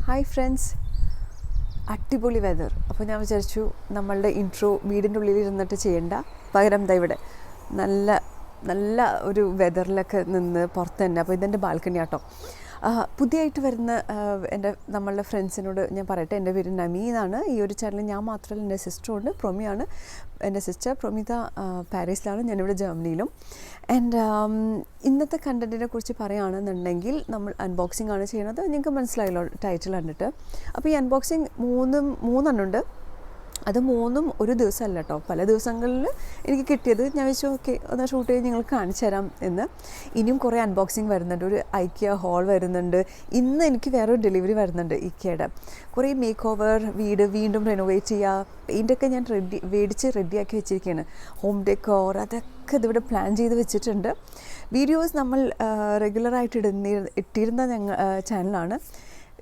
Hi friends, അടിപൊളി weather. അപ്പോൾ ഞാൻ വിചാരിച്ചു നമ്മളുടെ ഇൻട്രോ വീടിൻ്റെ ഉള്ളിൽ ഇരുന്നിട്ട് ചെയ്യേണ്ട, പകരം ദാ ഇവിടെ നല്ല നല്ല ഒരു വെതറിലൊക്കെ നിന്ന് പുറത്ത് തന്നെ. അപ്പോൾ ഇതെൻ്റെ ബാൽക്കണി ആട്ടോ. പുതിയതായിട്ട് വരുന്ന നമ്മളുടെ ഫ്രണ്ട്സിനോട് ഞാൻ പറയട്ടെ, എൻ്റെ പേര് നമി എന്നാണ്. ഈ ഒരു ചാനലിൽ ഞാൻ മാത്രമല്ല, എൻ്റെ സിസ്റ്ററുണ്ട്, പ്രൊമിയാണ് എൻ്റെ സിസ്റ്റർ. പ്രൊമിത പാരീസിലാണ്, ഞാനിവിടെ ജർമ്മനിയിലും. ആൻഡ് ഇന്നത്തെ കണ്ടൻറ്റിനെ കുറിച്ച് പറയുകയാണെന്നുണ്ടെങ്കിൽ നമ്മൾ അൺബോക്സിംഗ് ആണ് ചെയ്യുന്നത്. നിങ്ങൾക്ക് മനസ്സിലായല്ലോ ടൈറ്റിൽ കണ്ടിട്ട്. അപ്പോൾ ഈ അൺബോക്സിങ് മൂന്നെണ്ണം ഉണ്ട്. അത് മൂന്നും ഒരു ദിവസമല്ല കേട്ടോ, പല ദിവസങ്ങളിൽ എനിക്ക് കിട്ടിയത്. ഞാൻ വെച്ചു ഓക്കെ ഒന്ന് ഷൂട്ട് ചെയ്ത് നിങ്ങൾക്ക് കാണിച്ചു തരാം എന്ന്. ഇനിയും കുറേ അൺബോക്സിങ് വരുന്നുണ്ട്. ഒരു ഐക്യ ഹോൾ വരുന്നുണ്ട്. ഇന്ന് എനിക്ക് വേറൊരു ഡെലിവറി വരുന്നുണ്ട് ഇക്കയുടെ. കുറേ മേക്ക് ഓവർ, വീട് വീണ്ടും റെനോവേറ്റ് ചെയ്യുക, പെയിൻ്റൊക്കെ ഞാൻ റെഡിയാക്കി വെച്ചിരിക്കുകയാണ്. ഹോം ഡെക്കോർ അതൊക്കെ ഇതിവിടെ പ്ലാൻ ചെയ്ത് വെച്ചിട്ടുണ്ട്. വീഡിയോസ് നമ്മൾ റെഗുലറായിട്ട് ഇട്ടിരുന്ന ചാനലാണ്.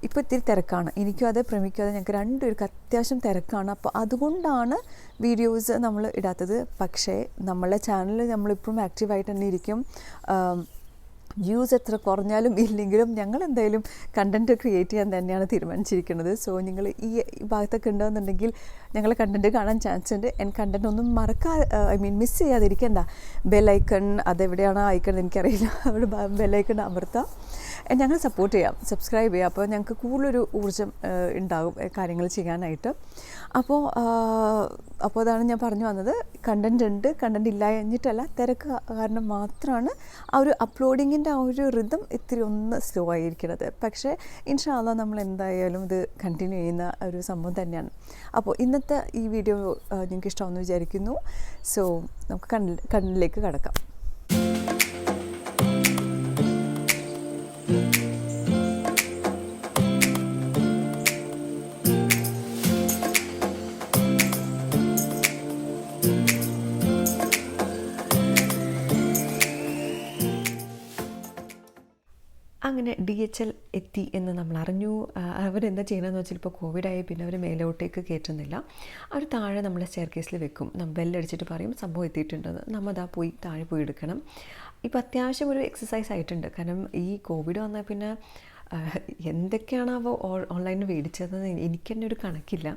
ഇപ്പോൾ ഇത്തിരി തിരക്കാണ്, എനിക്കും അതെ പ്രമിക്കും അതെ, ഞങ്ങൾക്ക് രണ്ടുപേർക്ക് അത്യാവശ്യം തിരക്കാണ്. അപ്പോൾ അതുകൊണ്ടാണ് വീഡിയോസ് നമ്മൾ ഇടാത്തത്. പക്ഷേ നമ്മളെ ചാനൽ നമ്മളിപ്പോഴും ആക്റ്റീവായിട്ട് തന്നെ ഇരിക്കും. വ്യൂസ് എത്ര കുറഞ്ഞാലും ഇല്ലെങ്കിലും ഞങ്ങൾ എന്തായാലും കണ്ടൻറ്റ് ക്രിയേറ്റ് ചെയ്യാൻ തന്നെയാണ് തീരുമാനിച്ചിരിക്കുന്നത്. സോ നിങ്ങൾ ഈ ഭാഗത്തൊക്കെ ഉണ്ടെന്നുണ്ടെങ്കിൽ ഞങ്ങളെ കണ്ടൻറ്റ് കാണാൻ ചാൻസ് ഉണ്ട്. കണ്ടൻറ്റ് ഒന്നും മിസ് ചെയ്യാതിരിക്കേണ്ട. ബെല്ലൈക്കൺ അതെവിടെയാണ് ഐക്കൺ എനിക്കറിയില്ല, അവിടെ ബെല്ലൈക്കൺ അമർത്താം. ഞങ്ങൾ സപ്പോർട്ട് ചെയ്യാം, സബ്സ്ക്രൈബ് ചെയ്യാം. അപ്പോൾ ഞങ്ങൾക്ക് കൂടുതലൊരു ഊർജ്ജം ഉണ്ടാകും കാര്യങ്ങൾ ചെയ്യാനായിട്ട്. അപ്പോൾ അതാണ് ഞാൻ പറഞ്ഞു വന്നത്. കണ്ടൻറ് ഉണ്ട്, കണ്ടൻറ് ഇല്ല എന്നിട്ടല്ല, തിരക്ക് കാരണം മാത്രമാണ് ആ ഒരു അപ്ലോഡിങ്ങിൻ്റെ ആ ഒരു റിതം ഇത്തിരി ഒന്ന് സ്ലോ ആയിരിക്കുന്നത്. പക്ഷേ ഇൻഷാ അല്ലാഹ് നമ്മൾ എന്തായാലും ഇത് കണ്ടിന്യൂ ചെയ്യുന്ന ഒരു സംഭവം തന്നെയാണ്. അപ്പോൾ ഇന്നത്തെ ഈ വീഡിയോ നിങ്ങൾക്ക് ഇഷ്ടമാണെന്ന് വിചാരിക്കുന്നു. സോ നമുക്ക് കണ്ണിലേക്ക് കടക്കാം. അങ്ങനെ DHL എത്തി എന്ന് നമ്മൾ അറിഞ്ഞു. അവരെന്താ ചെയ്യണമെന്ന് വെച്ചാൽ, ഇപ്പോൾ കോവിഡായി പിന്നെ അവർ മേലോട്ടേക്ക് കയറ്റുന്നില്ല. അവർ താഴെ നമ്മളെ സ്റ്റെയർ കേസിൽ വെക്കും. നമ്മൾ ബെല്ലടിച്ചിട്ട് പറയും സംഭവം എത്തിയിട്ടുണ്ടെന്ന്. നമ്മൾ അതാ പോയി താഴെ പോയി എടുക്കണം. ഇപ്പോൾ അത്യാവശ്യം ഒരു എക്സസൈസ് ആയിട്ടുണ്ട്. കാരണം ഈ കോവിഡ് വന്നാൽ പിന്നെ എന്തൊക്കെയാണ് അവ ഓൺലൈനിൽ മേടിച്ചതെന്ന് എനിക്ക് തന്നെ ഒരു കണക്കില്ല.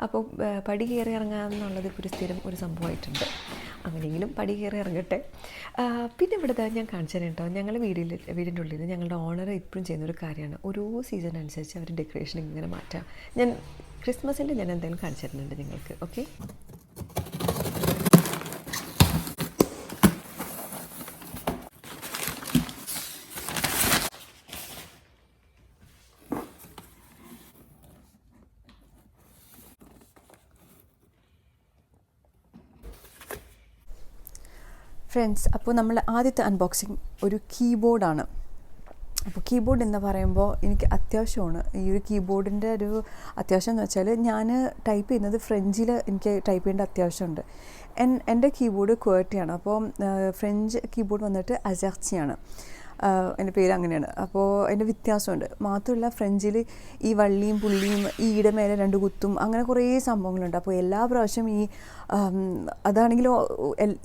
അപ്പോൾ പടി കയറി ഇറങ്ങാമെന്നുള്ളത് ഇപ്പോൾ ഒരു സ്ഥിരം ഒരു സംഭവമായിട്ടുണ്ട്. അങ്ങനെയെങ്കിലും പടി കയറി ഇറങ്ങട്ടെ. പിന്നെ ഇവിടെ ഞാൻ കാണിച്ചു തരാം കേട്ടോ. ഞങ്ങളുടെ വീടിൻ്റെ ഉള്ളിൽ ഞങ്ങളുടെ ഓണർ ഇപ്പോഴും ചെയ്യുന്നൊരു കാര്യമാണ്, ഓരോ സീസൺ അനുസരിച്ച് അവർ ഡെക്കറേഷൻ ഇങ്ങനെ മാറ്റാം. ഞാൻ ക്രിസ്മസിൻ്റെ ഞാൻ എന്തായാലും കാണിച്ചു തരുന്നുണ്ട് നിങ്ങൾക്ക്. Okay, friends. അപ്പോൾ നമ്മൾ ആദ്യത്തെ അൺബോക്സിങ് ഒരു കീബോർഡാണ്. അപ്പോൾ കീബോർഡ് എന്ന് പറയുമ്പോൾ എനിക്ക് അത്യാവശ്യമാണ്. ഈ ഒരു കീബോർഡിൻ്റെ ഒരു അത്യാവശ്യം എന്ന് വെച്ചാൽ, ഞാൻ ടൈപ്പ് ചെയ്യുന്നത് ഫ്രഞ്ചിൽ എനിക്ക് ടൈപ്പ് ചെയ്യേണ്ട അത്യാവശ്യമുണ്ട്. എൻ്റെ കീബോർഡ് ക്വേർട്ടിയാണ്. അപ്പോൾ ഫ്രഞ്ച് കീബോർഡ് വന്നിട്ട് അജർച്ചിയാണ്, എൻ്റെ പേര് അങ്ങനെയാണ്. അപ്പോൾ അതിൻ്റെ വ്യത്യാസമുണ്ട്. മാത്രമല്ല ഫ്രഞ്ചിൽ ഈ വള്ളിയും പുള്ളിയും ഈയുടെ മേലെ 2 കുത്തും അങ്ങനെ കുറേ സംഭവങ്ങളുണ്ട്. അപ്പോൾ എല്ലാ പ്രാവശ്യം അതാണെങ്കിലും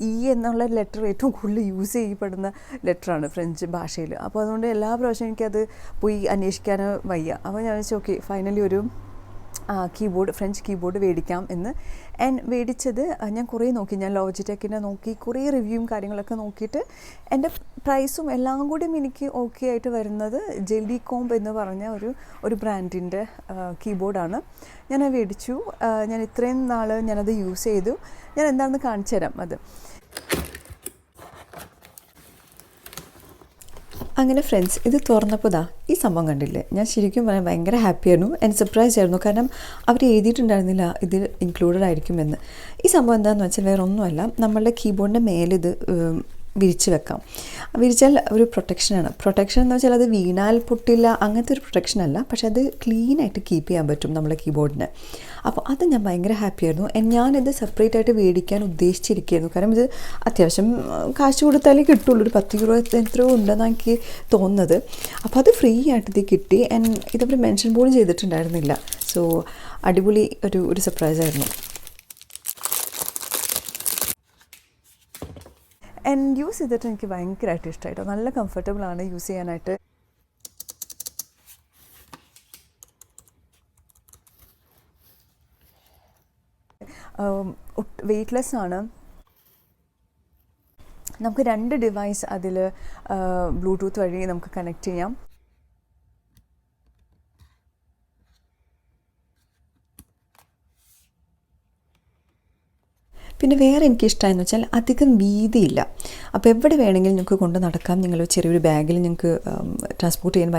ഈ എന്നുള്ള ലെറ്റർ ഏറ്റവും കൂടുതൽ യൂസ് ചെയ്യപ്പെടുന്ന ലെറ്ററാണ് ഫ്രഞ്ച് ഭാഷയിൽ. അപ്പോൾ അതുകൊണ്ട് എല്ലാ പ്രാവശ്യം എനിക്കത് പോയി അന്വേഷിക്കാൻ വയ്യ. അപ്പോൾ ഞാൻ വെച്ചാൽ ഓക്കെ, ഫൈനലി ഒരു ഫ്രഞ്ച് കീബോർഡ് മേടിക്കാം എന്ന്. മേടിച്ചത് ഞാൻ കുറേ നോക്കി, ഞാൻ ലോജിടെക്കിനെ നോക്കി, കുറേ റിവ്യൂവും കാര്യങ്ങളൊക്കെ നോക്കിയിട്ട് എൻ്റെ പ്രൈസും എല്ലാം കൂടിയും എനിക്ക് ഓക്കെ ആയിട്ട് വരുന്നത് ജെല്ലി കോംബ് എന്ന് പറഞ്ഞ ഒരു ബ്രാൻഡിൻ്റെ കീബോർഡാണ്. ഞാനത് മേടിച്ചു. ഞാൻ ഇത്രയും നാൾ ഞാനത് യൂസ് ചെയ്തു. ഞാൻ എന്താണെന്ന് കാണിച്ചു തരാം അത്. അങ്ങനെ ഫ്രണ്ട്സ്, ഇത് തുറന്നപ്പോൾ ഈ സംഭവം കണ്ടില്ലേ, ഞാൻ ശരിക്കും പറയാൻ ഭയങ്കര ഹാപ്പിയായിരുന്നു. സർപ്രൈസ് ആയിരുന്നു. കാരണം അവർ എഴുതിയിട്ടുണ്ടായിരുന്നില്ല ഇതിൽ ഇൻക്ലൂഡഡ് ആയിരിക്കുമെന്ന്. ഈ സംഭവം എന്താണെന്ന് വെച്ചാൽ വേറെ ഒന്നുമല്ല, നമ്മളുടെ കീബോർഡിൻ്റെ മേലിത് വിരിച്ച് വെക്കാം. വിരിച്ചാൽ ഒരു പ്രൊട്ടക്ഷനാണ്. പ്രൊട്ടക്ഷൻ എന്ന് വെച്ചാൽ അത് വീണാൽ പൊട്ടില്ല അങ്ങനത്തെ ഒരു പ്രൊട്ടക്ഷനല്ല, പക്ഷെ അത് ക്ലീനായിട്ട് കീപ്പ് ചെയ്യാൻ പറ്റും നമ്മുടെ കീബോർഡിന്. അപ്പോൾ അത് ഞാൻ ഭയങ്കര ഹാപ്പിയായിരുന്നു. ഞാനിത് സെപ്പറേറ്റ് ആയിട്ട് മേടിക്കാൻ ഉദ്ദേശിച്ചിരിക്കുകയായിരുന്നു. കാരണം ഇത് അത്യാവശ്യം കാശ് കൊടുത്താലേ കിട്ടുള്ളൂ. ഒരു 10 euro എത്രയോ ഉണ്ടെന്നാണ് എനിക്ക് തോന്നുന്നത്. അപ്പോൾ അത് ഫ്രീ ആയിട്ട് ഇത് കിട്ടി. ഇതവർ മെൻഷൻ പോലും ചെയ്തിട്ടുണ്ടായിരുന്നില്ല. സോ അടിപൊളി ഒരു സർപ്രൈസായിരുന്നു. യൂസ് ചെയ്തിട്ട് എനിക്ക് ഭയങ്കരമായിട്ട് ഇഷ്ടമായിട്ടോ. നല്ല കംഫർട്ടബിളാണ് യൂസ് ചെയ്യാനായിട്ട്. വെയ്റ്റ്ലെസ് ആണ്. നമുക്ക് 2 ഡിവൈസ് അതിൽ ബ്ലൂടൂത്ത് വഴി നമുക്ക് കണക്ട് ചെയ്യാം. പിന്നെ വേറെ എനിക്കിഷ്ടമായെന്ന് വെച്ചാൽ അധികം വീതിയില്ല. അപ്പോൾ എവിടെ വേണമെങ്കിലും നിങ്ങൾക്ക് കൊണ്ട് നടക്കാം. നിങ്ങൾ ചെറിയൊരു ബാഗിൽ നിങ്ങൾക്ക് ട്രാൻസ്പോർട്ട് ചെയ്യാൻ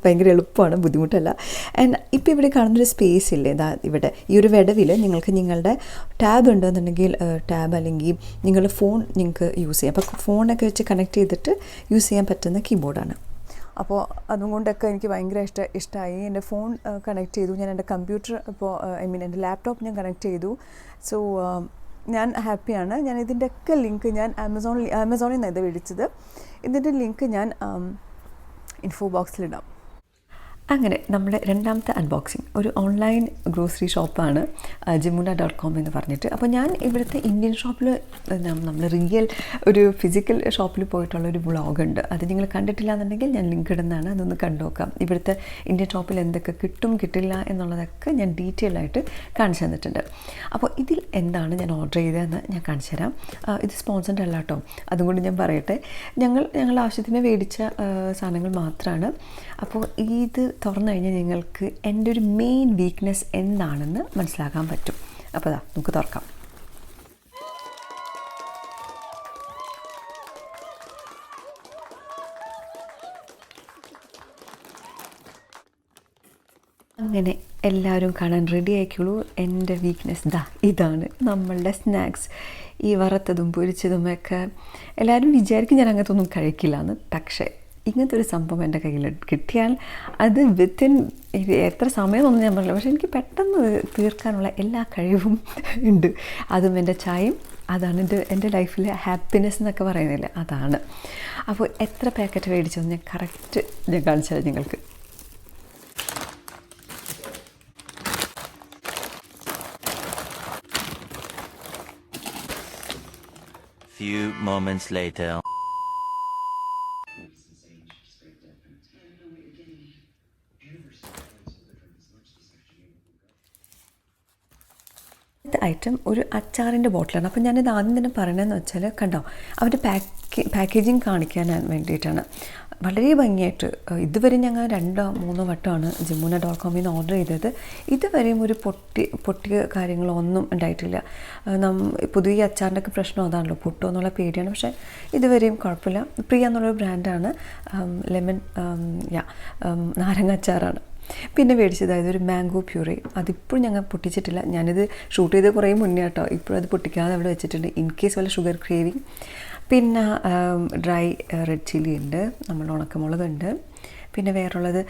ഭയങ്കര എളുപ്പമാണ്, ബുദ്ധിമുട്ടല്ല. ആൻഡ് ഇപ്പോൾ ഇവിടെ കാണുന്നൊരു സ്പേസ് ഇല്ലേ, ഇതാ ഇവിടെ ഈ ഒരു വിടവിൽ നിങ്ങൾക്ക് നിങ്ങളുടെ ടാബ് ഉണ്ടെന്നുണ്ടെങ്കിൽ ടാബ്, അല്ലെങ്കിൽ നിങ്ങളുടെ ഫോൺ നിങ്ങൾക്ക് യൂസ് ചെയ്യാം. അപ്പോൾ ഫോണൊക്കെ വെച്ച് കണക്ട് ചെയ്തിട്ട് യൂസ് ചെയ്യാൻ പറ്റുന്ന കീബോർഡാണ്. അപ്പോൾ അതുകൊണ്ടൊക്കെ എനിക്ക് ഭയങ്കര ഇഷ്ടമായി. എൻ്റെ ഫോൺ കണക്ട് ചെയ്തു, ഞാൻ എൻ്റെ കമ്പ്യൂട്ടർ എൻ്റെ ലാപ്ടോപ്പ് ഞാൻ കണക്ട് ചെയ്തു. സോ ഞാൻ ഹാപ്പിയാണ്. ഞാൻ ഇതിൻ്റെയൊക്കെ ലിങ്ക് ഞാൻ ആമസോണിൽ നിന്ന് ഇത് മേടിച്ചത്. ഇതിൻ്റെ ലിങ്ക് ഞാൻ ഇൻഫോ ബോക്സിലിടാം. അങ്ങനെ നമ്മുടെ രണ്ടാമത്തെ അൺബോക്സിങ് ഒരു ഓൺലൈൻ ഗ്രോസറി ഷോപ്പാണ്, Jamuna.com എന്ന് പറഞ്ഞിട്ട്. അപ്പോൾ ഞാൻ ഇവിടുത്തെ ഇന്ത്യൻ ഷോപ്പിൽ, നമ്മൾ റിയൽ ഒരു ഫിസിക്കൽ ഷോപ്പിൽ പോയിട്ടുള്ളൊരു വ്ളോഗുണ്ട്. അത് നിങ്ങൾ കണ്ടിട്ടില്ല എന്നുണ്ടെങ്കിൽ ഞാൻ ലിങ്ക് ഇടുന്നതാണ്, അതൊന്ന് കണ്ടുനോക്കാം. ഇവിടുത്തെ ഇന്ത്യൻ ഷോപ്പിൽ എന്തൊക്കെ കിട്ടും കിട്ടില്ല എന്നുള്ളതൊക്കെ ഞാൻ ഡീറ്റെയിൽ ആയിട്ട് കാണിച്ചു തന്നിട്ടുണ്ട്. അപ്പോൾ ഇതിൽ എന്താണ് ഞാൻ ഓർഡർ ചെയ്തതെന്ന് ഞാൻ കാണിച്ചു തരാം. ഇത് സ്പോൺസർഡ് അല്ല കേട്ടോ, അതുകൊണ്ട് ഞാൻ പറയട്ടെ. ഞങ്ങൾ ആവശ്യത്തിന് മേടിച്ച സാധനങ്ങൾ മാത്രമാണ്. അപ്പോൾ ഇത് തുറന്നു കഴിഞ്ഞാൽ നിങ്ങൾക്ക് എൻ്റെ ഒരു മെയിൻ വീക്ക്നെസ് എന്താണെന്ന് മനസ്സിലാക്കാൻ പറ്റും. അപ്പോൾ അതാ നമുക്ക് തുറക്കാം. അങ്ങനെ എല്ലാവരും കാണാൻ റെഡി ആയിക്കോളൂ. എൻ്റെ വീക്ക്നെസ് ഇതാണ് നമ്മളുടെ സ്നാക്സ്. ഈ വറുത്തതും പൊരിച്ചതുമൊക്കെ എല്ലാവരും വിചാരിക്കും ഞാൻ അങ്ങനത്തെ ഒന്നും കഴിക്കില്ല എന്ന്. പക്ഷേ ഇങ്ങനത്തെ ഒരു സംഭവം എൻ്റെ കയ്യിൽ കിട്ടിയാൽ അത് വിത്തിൻ എത്ര സമയമൊന്നും ഞാൻ പറയില്ല, പക്ഷേ എനിക്ക് പെട്ടെന്ന് തീർക്കാനുള്ള എല്ലാ കഴിവും ഉണ്ട്. അതും എൻ്റെ ചായയും, അതാണ് എൻ്റെ ലൈഫിലെ ഹാപ്പിനെസ് എന്നൊക്കെ പറയുന്നില്ല, അതാണ്. അപ്പോൾ എത്ര പാക്കറ്റ് മേടിച്ചതെന്ന് ഞാൻ കറക്റ്റ് ഞാൻ കാണിച്ചു തരാം നിങ്ങൾക്ക്. Few moments later. ഐറ്റം ഒരു അച്ചാറിൻ്റെ ബോട്ടിലാണ്. അപ്പോൾ ഞാനിത് ആദ്യം തന്നെ പറയണമെന്ന് വെച്ചാൽ, കണ്ടോ അവരുടെ പാക്കേജിങ് കാണിക്കാൻ വേണ്ടിയിട്ടാണ്. വളരെ ഭംഗിയായിട്ട്, ഇതുവരെ ഞങ്ങൾ 2-3 വട്ടമാണ് Jamuna.com നിന്ന് ഓർഡർ ചെയ്തത്. ഇതുവരെയും ഒരു പൊട്ടിയ കാര്യങ്ങളോ ഒന്നും ഉണ്ടായിട്ടില്ല. പൊതുവെ ഈ അച്ചാറിൻ്റെയൊക്കെ പ്രശ്നം അതാണല്ലോ, പൊട്ടോ എന്നുള്ള പേടിയാണ്. പക്ഷേ ഇതുവരെയും കുഴപ്പമില്ല. പ്രിയ എന്നുള്ളൊരു ബ്രാൻഡാണ്. ലെമൺ നാരങ്ങ അച്ചാറാണ്. പിന്നെ മേടിച്ചതായത് ഒരു മാംഗോ പ്യൂറി. അതിപ്പോഴും ഞങ്ങൾ പൊട്ടിച്ചിട്ടില്ല. ഞാനിത് ഷൂട്ട് ചെയ്ത് കുറേ മുന്നേ കേട്ടോ, ഇപ്പോഴും അത് പൊട്ടിക്കാതെ അവിടെ വെച്ചിട്ടുണ്ട്, ഇൻ കേസ് വല്ല ഷുഗർ ക്രേവിങ്. പിന്നെ ഡ്രൈ റെഡ് ചില്ലി ഉണ്ട്, നമ്മുടെ ഉണക്കമുളകുണ്ട്. പിന്നെ വേറുള്ളത്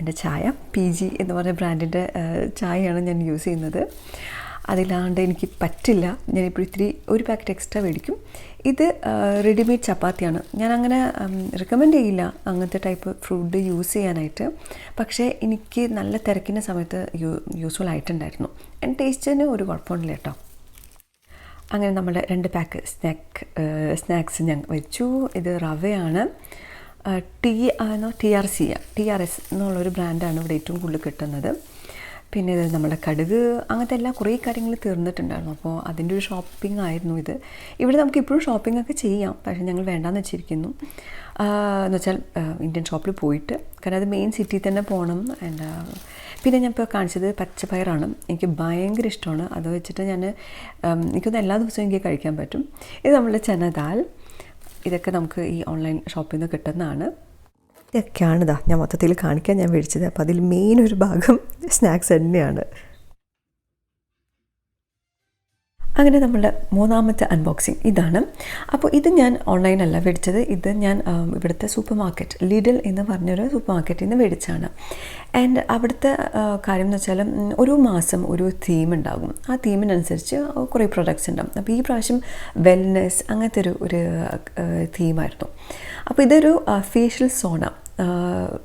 എൻ്റെ ചായ PG എന്ന് പറഞ്ഞ ബ്രാൻഡിൻ്റെ ചായയാണ് ഞാൻ യൂസ് ചെയ്യുന്നത്. അതില്ലാണ്ട് എനിക്ക് പറ്റില്ല. ഞാനിപ്പോൾ ഒരു പാക്കറ്റ് എക്സ്ട്രാ മേടിക്കും. ഇത് റെഡിമെയ്ഡ് ചപ്പാത്തിയാണ്. ഞാനങ്ങനെ റെക്കമെൻഡ് ചെയ്യില്ല അങ്ങനത്തെ ടൈപ്പ് ഫുഡ് യൂസ് ചെയ്യാനായിട്ട്. പക്ഷേ എനിക്ക് നല്ല തിരക്കിൻ്റെ സമയത്ത് യൂസ്ഫുൾ ആയിട്ടുണ്ടായിരുന്നു. എൻ്റെ ടേസ്റ്റിന് ഒരു കുഴപ്പമില്ല കേട്ടോ. അങ്ങനെ നമ്മുടെ 2 പാക്ക് സ്നാക്സ് ഞാൻ വെച്ചു. ഇത് റവയാണ്. TRS എന്നുള്ളൊരു ബ്രാൻഡാണ് ഇവിടെ ഏറ്റവും കൂടുതൽ കിട്ടുന്നത്. പിന്നെ ഇത് നമ്മുടെ കടുക്, അങ്ങനത്തെ എല്ലാ കുറേ കാര്യങ്ങൾ തീർന്നിട്ടുണ്ടായിരുന്നു. അപ്പോൾ അതിൻ്റെ ഒരു ഷോപ്പിംഗ് ആയിരുന്നു ഇത്. ഇവിടെ നമുക്ക് ഇപ്പോഴും ഷോപ്പിംഗ് ഒക്കെ ചെയ്യാം, പക്ഷേ ഞങ്ങൾ വേണ്ടാന്ന് വെച്ചിരിക്കുന്നു. എന്ന് വെച്ചാൽ ഇന്ത്യൻ ഷോപ്പിൽ പോയിട്ട്, കാരണം അത് മെയിൻ സിറ്റിയിൽ തന്നെ പോകണം. പിന്നെ ഞാൻ ഇപ്പോൾ കാണിച്ചത് പച്ചപ്പയറാണ്. എനിക്ക് ഭയങ്കര ഇഷ്ടമാണ്. അത് വെച്ചിട്ട് എനിക്കൊന്ന് എല്ലാ ദിവസവും എനിക്ക് കഴിക്കാൻ പറ്റും. ഇത് നമ്മളുടെ ചനദാൽ. ഇതൊക്കെ നമുക്ക് ഈ ഓൺലൈൻ ഷോപ്പിൽ നിന്ന് കിട്ടുന്നതാണ്. ഇതൊക്കെയാണ് ഞാൻ മൊത്തത്തിൽ കാണിക്കാൻ ഞാൻ മേടിച്ചത്. അപ്പോൾ അതിൽ മെയിൻ ഒരു ഭാഗം സ്നാക്സ് തന്നെയാണ്. അങ്ങനെ നമ്മളുടെ 3ാമത്തെ അൺബോക്സിങ് ഇതാണ്. അപ്പോൾ ഇത് ഞാൻ ഓൺലൈനല്ല മേടിച്ചത്. ഇത് ഞാൻ ഇവിടുത്തെ സൂപ്പർമാർക്കറ്റ്, ലിഡിൽ എന്ന് പറഞ്ഞൊരു സൂപ്പർമാർക്കറ്റിൽ നിന്ന് മേടിച്ചാണ്. ആൻഡ് അവിടുത്തെ കാര്യം എന്ന് വെച്ചാൽ ഒരു മാസം ഒരു തീം ഉണ്ടാകും. ആ തീമിനനുസരിച്ച് കുറേ പ്രൊഡക്ട്സ് ഉണ്ടാകും. അപ്പോൾ ഈ പ്രാവശ്യം വെൽനെസ് അങ്ങനത്തെ ഒരു തീമായിരുന്നു. അപ്പോൾ ഇതൊരു ഫേഷ്യൽ സോണ,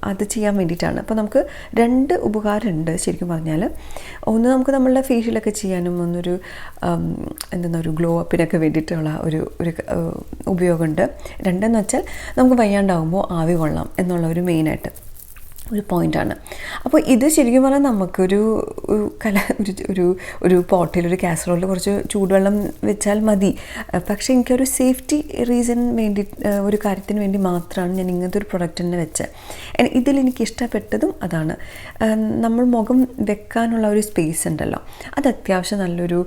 അത് ചെയ്യാൻ വേണ്ടിയിട്ടാണ്. അപ്പോൾ നമുക്ക് 2 ഉപകാരമുണ്ട് ശരിക്കും പറഞ്ഞാൽ. ഒന്ന്, നമുക്ക് നമ്മളുടെ ഫേഷ്യലൊക്കെ ചെയ്യാനും ഒരു ഗ്ലോ അപ്പിനൊക്കെ വേണ്ടിയിട്ടുള്ള ഒരു ഉപയോഗമുണ്ട്. 2 എന്ന് വെച്ചാൽ നമുക്ക് വയ്യാണ്ടാകുമ്പോൾ ആവി കൊള്ളാം എന്നുള്ള ഒരു മെയിനായിട്ട്. ഒരു പോയിൻ്റാണ്. അപ്പോൾ ഇത് ശരിക്കും പറഞ്ഞാൽ നമുക്കൊരു ഒരു പോട്ടിലൊരു കാസറോളിൽ കുറച്ച് ചൂടുവെള്ളം വെച്ചാൽ മതി. പക്ഷേ എനിക്കൊരു സേഫ്റ്റി റീസൺ വേണ്ടി ഒരു കാര്യത്തിന് വേണ്ടി മാത്രമാണ് ഞാൻ ഇങ്ങനത്തെ ഒരു പ്രൊഡക്റ്റ് തന്നെ വെച്ചത്. ഇതിലെനിക്ക് ഇഷ്ടപ്പെട്ടതും അതാണ്. നമ്മൾ മുഖം വെക്കാനുള്ള ഒരു സ്പേസ് ഉണ്ടല്ലോ, അത് അത്യാവശ്യം നല്ലൊരു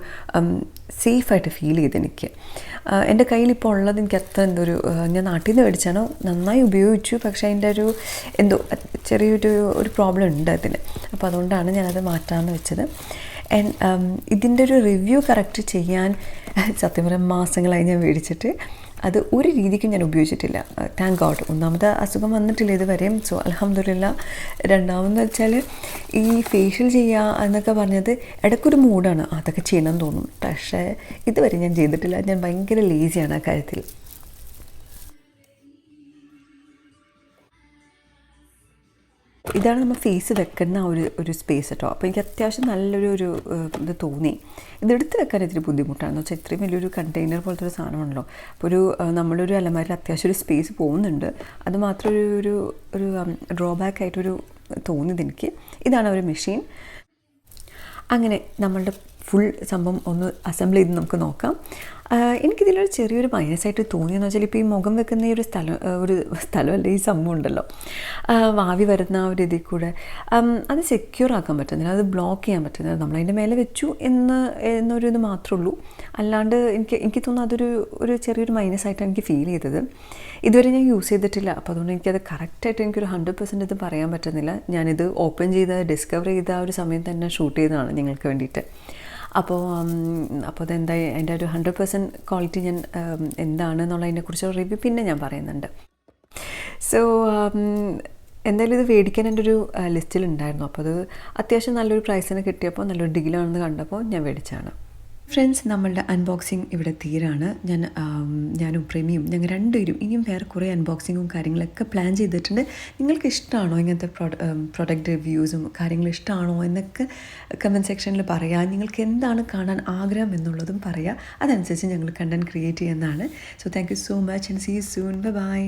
സേഫായിട്ട് ഫീൽ ചെയ്തെനിക്ക്. എൻ്റെ കയ്യിലിപ്പോൾ ഉള്ളത് എനിക്ക് അത്ര ഞാൻ നാട്ടിൽ നിന്ന് മേടിച്ചാണോ നന്നായി ഉപയോഗിച്ചു, പക്ഷേ അതിൻ്റെ ചെറിയൊരു പ്രോബ്ലം ഉണ്ട് അതിന്. അപ്പോൾ അതുകൊണ്ടാണ് ഞാനത് മാറ്റാമെന്ന് വെച്ചത്. ഇതിൻ്റെ ഒരു റിവ്യൂ കറക്റ്റ് ചെയ്യാൻ സത്യം പറയാൻ മാസങ്ങളായി ഞാൻ മേടിച്ചിട്ട് അത് ഒരു രീതിക്കും ഞാൻ ഉപയോഗിച്ചിട്ടില്ല. Thank God. ഒന്നാമത് അസുഖം വന്നിട്ടില്ല ഇതുവരെയും. സോ അൽഹംദുലില്ലാ. രണ്ടാമെന്ന് വെച്ചാൽ ഈ ഫേഷ്യൽ ചെയ്യുക എന്നൊക്കെ പറഞ്ഞത് ഇടയ്ക്കൊരു മൂഡാണ്, അതൊക്കെ ചെയ്യണമെന്ന് തോന്നും. പക്ഷേ ഇതുവരെ ഞാൻ ചെയ്തിട്ടില്ല. ഞാൻ ഭയങ്കര ലേസിയാണ് ആ കാര്യത്തിൽ. ഇതാണ് നമ്മൾ ഫേസ് വെക്കുന്ന ഒരു സ്പേസ് കേട്ടോ. അപ്പോൾ എനിക്ക് അത്യാവശ്യം നല്ലൊരു ഇത് തോന്നി. ഇതെടുത്ത് വെക്കാൻ ഇത്തിരി ബുദ്ധിമുട്ടാണെന്ന് വെച്ചാൽ ഇത്രയും വലിയൊരു കണ്ടെയ്നർ പോലത്തെ ഒരു സാധനമാണല്ലോ. അപ്പോൾ നമ്മളൊരു അലമാരിൽ അത്യാവശ്യം ഒരു സ്പേസ് പോകുന്നുണ്ട്. അത് മാത്രം ഒരു ഡ്രോബാക്കായിട്ടൊരു തോന്നിയത് എനിക്ക്. ഇതാണ് ഒരു മെഷീൻ. അങ്ങനെ നമ്മളുടെ ഫുൾ സംഭവം ഒന്ന് അസംബിൾ ചെയ്ത് നമുക്ക് നോക്കാം. എനിക്കിതിലൊരു ചെറിയൊരു മൈനസായിട്ട് തോന്നിയെന്ന് വെച്ചാൽ ഇപ്പോൾ ഈ മുഖം വെക്കുന്ന ഈ ഒരു സ്ഥലമല്ല, ഈ സംഭവം ഉണ്ടല്ലോ, ആവി വരുന്ന ആ ഒരു ഇതിൽ കൂടെ അത് സെക്യൂർ ആക്കാൻ പറ്റുന്നില്ല, അത് ബ്ലോക്ക് ചെയ്യാൻ പറ്റുന്നില്ല. നമ്മളതിൻ്റെ മേലെ വെച്ചു എന്നൊരു ഇത് മാത്രമേ ഉള്ളൂ. അല്ലാണ്ട് എനിക്ക് തോന്നുന്നു അതൊരു ചെറിയൊരു മൈനസായിട്ടാണ് എനിക്ക് ഫീൽ ചെയ്തത്. ഇതുവരെ ഞാൻ യൂസ് ചെയ്തിട്ടില്ല. അപ്പോൾ അതുകൊണ്ട് എനിക്കത് കറക്റ്റായിട്ട് എനിക്കൊരു 100% ഇത് പറയാൻ പറ്റുന്നില്ല. ഞാനിത് ഓപ്പൺ ഡിസ്കവർ ചെയ്ത ആ ഒരു സമയത്ത് തന്നെ ഷൂട്ട് ചെയ്തതാണ് നിങ്ങൾക്ക് വേണ്ടിയിട്ട്. അപ്പോൾ അതെന്തായി അതിൻ്റെ ഒരു 100% ക്വാളിറ്റി ഞാൻ എന്താണെന്നുള്ളതിനെക്കുറിച്ച് റിവ്യൂ പിന്നെ ഞാൻ പറയുന്നുണ്ട്. സോ എന്തായാലും ഇത് മേടിക്കാൻ എൻ്റെ ഒരു ലിസ്റ്റിലുണ്ടായിരുന്നു. അപ്പോൾ അത് അത്യാവശ്യം നല്ലൊരു പ്രൈസിന് കിട്ടിയപ്പോൾ നല്ലൊരു ഡീലാണെന്ന് കണ്ടപ്പോൾ ഞാൻ മേടിച്ചതാണ്. ഫ്രണ്ട്സ്, നമ്മളുടെ അൺബോക്സിങ് ഇവിടെ തീരാണ്. ഞാനും പ്രേമിയും ഞങ്ങൾ രണ്ടുപേരും ഇനിയും വേറെ കുറേ അൺബോക്സിങ്ങും കാര്യങ്ങളൊക്കെ പ്ലാൻ ചെയ്തിട്ടുണ്ട്. നിങ്ങൾക്ക് ഇഷ്ടമാണോ ഇങ്ങനത്തെ പ്രൊഡക്റ്റ് റിവ്യൂസും കാര്യങ്ങളും ഇഷ്ടമാണോ എന്നൊക്കെ കമൻറ്റ് സെക്ഷനിൽ പറയാം. നിങ്ങൾക്ക് എന്താണ് കാണാൻ ആഗ്രഹം എന്നുള്ളതും പറയാം. അതനുസരിച്ച് ഞങ്ങൾ കണ്ടൻറ് ക്രിയേറ്റ് ചെയ്യുന്നതാണ്. So thank you so much and see you soon. By.